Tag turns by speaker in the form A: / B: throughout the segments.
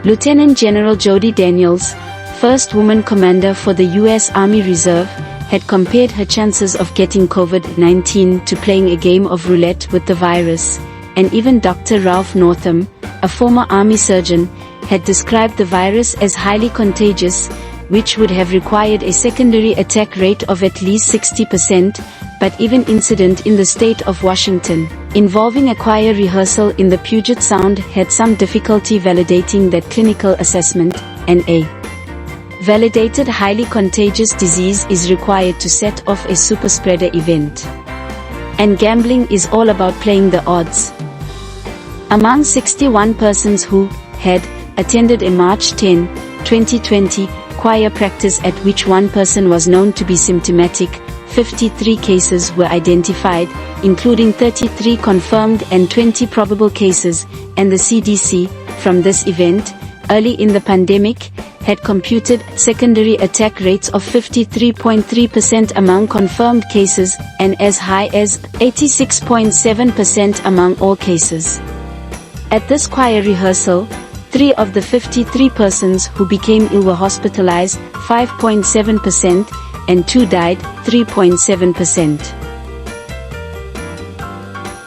A: Lieutenant General Jody Daniels, first woman commander for the U.S. Army Reserve, had compared her chances of getting COVID-19 to playing a game of roulette with the virus, and even Dr. Ralph Northam, a former Army surgeon, had described the virus as highly contagious, which would have required a secondary attack rate of at least 60%, but even incident in the state of Washington, involving a choir rehearsal in the Puget Sound, had some difficulty validating that clinical assessment, and a validated highly contagious disease is required to set off a superspreader event. And gambling is all about playing the odds. Among 61 persons who had attended a March 10, 2020, choir practice at which one person was known to be symptomatic, 53 cases were identified, including 33 confirmed and 20 probable cases, and the CDC, from this event, early in the pandemic, had computed secondary attack rates of 53.3% among confirmed cases, and as high as 86.7% among all cases. At this choir rehearsal, 3 of the 53 persons who became ill were hospitalized, 5.7%, and 2 died, 3.7%.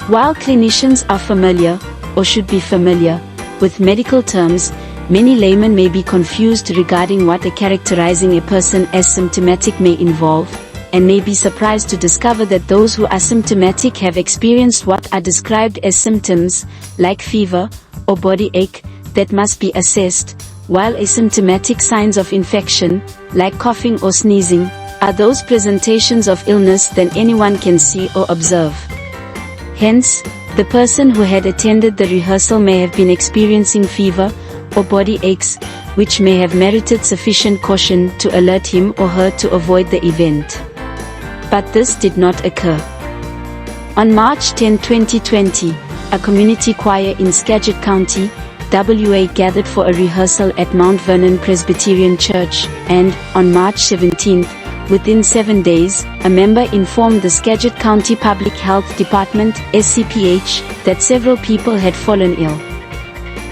A: While clinicians are familiar, or should be familiar, with medical terms, many laymen may be confused regarding what characterizing a person as symptomatic may involve, and may be surprised to discover that those who are symptomatic have experienced what are described as symptoms, like fever, or body ache, that must be assessed, while asymptomatic signs of infection, like coughing or sneezing, are those presentations of illness that anyone can see or observe. Hence, the person who had attended the rehearsal may have been experiencing fever, or body aches, which may have merited sufficient caution to alert him or her to avoid the event. But this did not occur. On March 10, 2020, a community choir in Skaggit County, WA gathered for a rehearsal at Mount Vernon Presbyterian Church, and, on March 17, within 7 days, a member informed the Skaggit County Public Health Department, SCPH, that several people had fallen ill.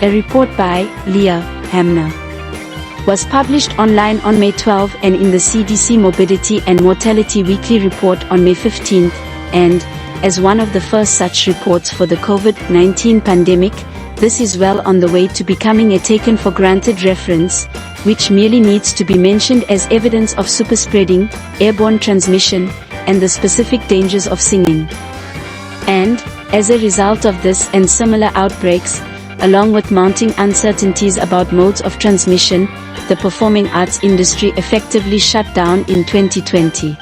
A: A report by Leah Hamner was published online on May 12 and in the CDC Morbidity and Mortality Weekly Report on May 15, and, as one of the first such reports for the COVID-19 pandemic, this is well on the way to becoming a taken-for-granted reference, which merely needs to be mentioned as evidence of superspreading, airborne transmission, and the specific dangers of singing. And, as a result of this and similar outbreaks, along with mounting uncertainties about modes of transmission, the performing arts industry effectively shut down in 2020.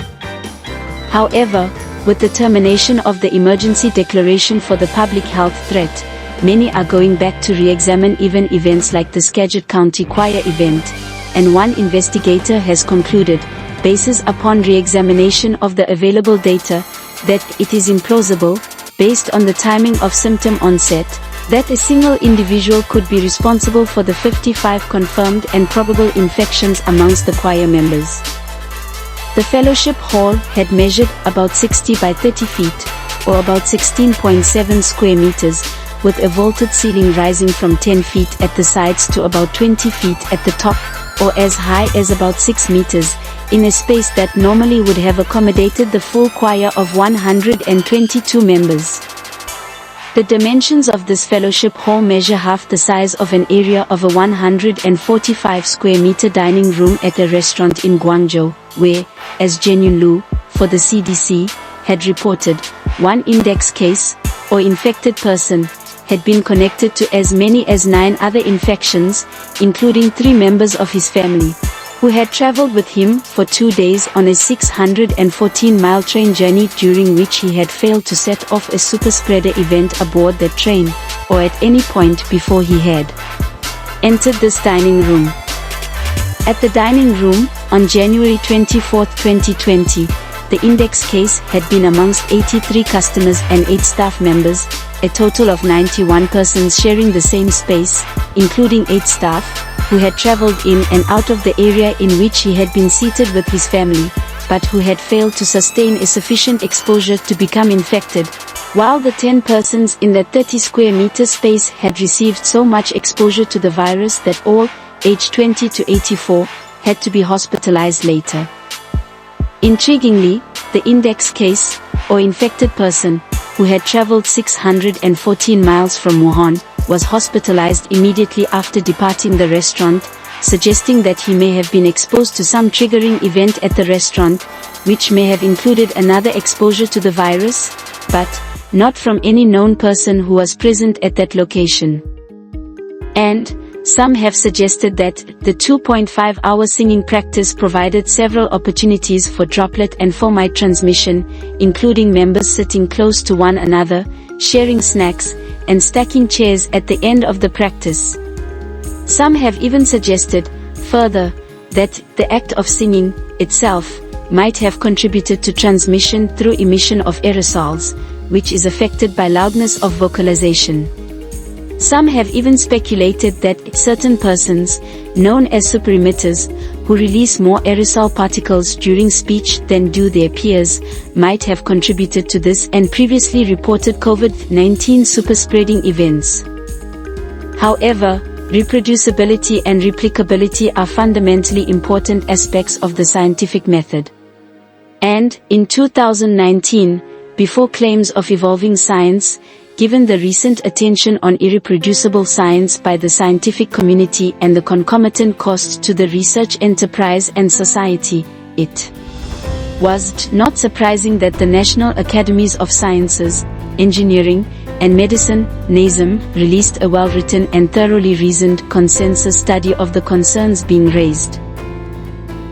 A: However, with the termination of the emergency declaration for the public health threat, many are going back to re-examine even events like the Skaggit County Choir event, and one investigator has concluded, based upon re-examination of the available data, that it is implausible, based on the timing of symptom onset, that a single individual could be responsible for the 55 confirmed and probable infections amongst the choir members. The fellowship hall had measured about 60 by 30 feet, or about 16.7 square meters, with a vaulted ceiling rising from 10 feet at the sides to about 20 feet at the top, or as high as about 6 meters, in a space that normally would have accommodated the full choir of 122 members. The dimensions of this fellowship hall measure half the size of an area of a 145 square meter dining room at a restaurant in Guangzhou, where, as Jenyun Lu, for the CDC, had reported, one index case, or infected person, had been connected to as many as 9 other infections, including 3 members of his family, who had traveled with him for 2 days on a 614-mile train journey during which he had failed to set off a superspreader event aboard that train, or at any point before he had entered this dining room. At the dining room, on January 24, 2020, the index case had been amongst 83 customers and 8 staff members, a total of 91 persons sharing the same space, including 8 staff, who had traveled in and out of the area in which he had been seated with his family, but who had failed to sustain a sufficient exposure to become infected, while the 10 persons in that 30 square meter space had received so much exposure to the virus that all, aged 20 to 84, had to be hospitalized later. Intriguingly, the index case, or infected person, who had traveled 614 miles from Wuhan, was hospitalized immediately after departing the restaurant, suggesting that he may have been exposed to some triggering event at the restaurant, which may have included another exposure to the virus, but not from any known person who was present at that location. And some have suggested that the 2.5-hour singing practice provided several opportunities for droplet and fomite transmission, including members sitting close to one another, sharing snacks, and stacking chairs at the end of the practice. Some have even suggested, further, that the act of singing itself might have contributed to transmission through emission of aerosols, which is affected by loudness of vocalization. Some have even speculated that certain persons, known as super-emitters, who release more aerosol particles during speech than do their peers, might have contributed to this and previously reported COVID-19 super-spreading events. However, reproducibility and replicability are fundamentally important aspects of the scientific method. And, in 2019, before claims of evolving science, given the recent attention on irreproducible science by the scientific community and the concomitant cost to the research enterprise and society, it was not surprising that the National Academies of Sciences, Engineering, and Medicine, NASM, released a well-written and thoroughly reasoned consensus study of the concerns being raised.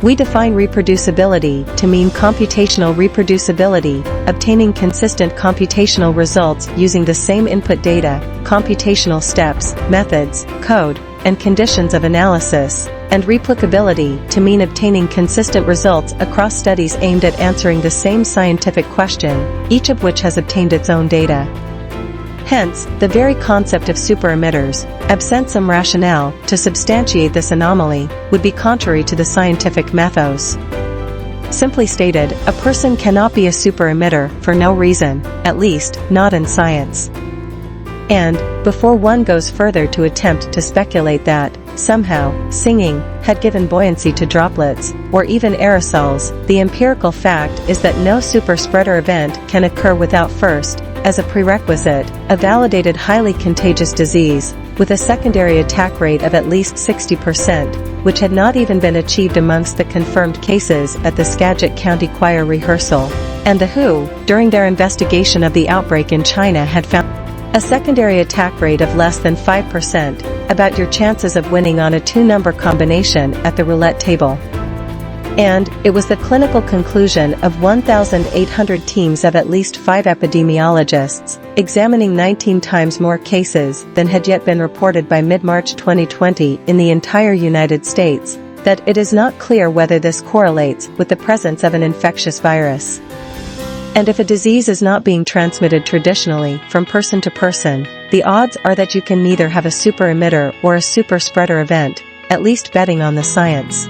B: We define reproducibility to mean computational reproducibility, obtaining consistent computational results using the same input data, computational steps, methods, code, and conditions of analysis, and replicability to mean obtaining consistent results across studies aimed at answering the same scientific question, each of which has obtained its own data. Hence, the very concept of super-emitters, absent some rationale to substantiate this anomaly, would be contrary to the scientific mythos. Simply stated, a person cannot be a super-emitter for no reason, at least, not in science. And, before one goes further to attempt to speculate that, somehow, singing had given buoyancy to droplets, or even aerosols, the empirical fact is that no super-spreader event can occur without first, as a prerequisite, a validated highly contagious disease, with a secondary attack rate of at least 60%, which had not even been achieved amongst the confirmed cases at the Skaggit County Choir rehearsal, and the WHO, during their investigation of the outbreak in China, had found a secondary attack rate of less than 5%, about your chances of winning on a 2-number combination at the roulette table. And, it was the clinical conclusion of 1,800 teams of at least 5 epidemiologists, examining 19 times more cases than had yet been reported by mid-March 2020 in the entire United States, that it is not clear whether this correlates with the presence of an infectious virus. And if a disease is not being transmitted traditionally from person to person, the odds are that you can neither have a super-emitter or a super-spreader event, at least betting on the science.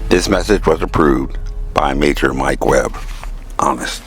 C: This message was approved by Major Mike Webb. Honest.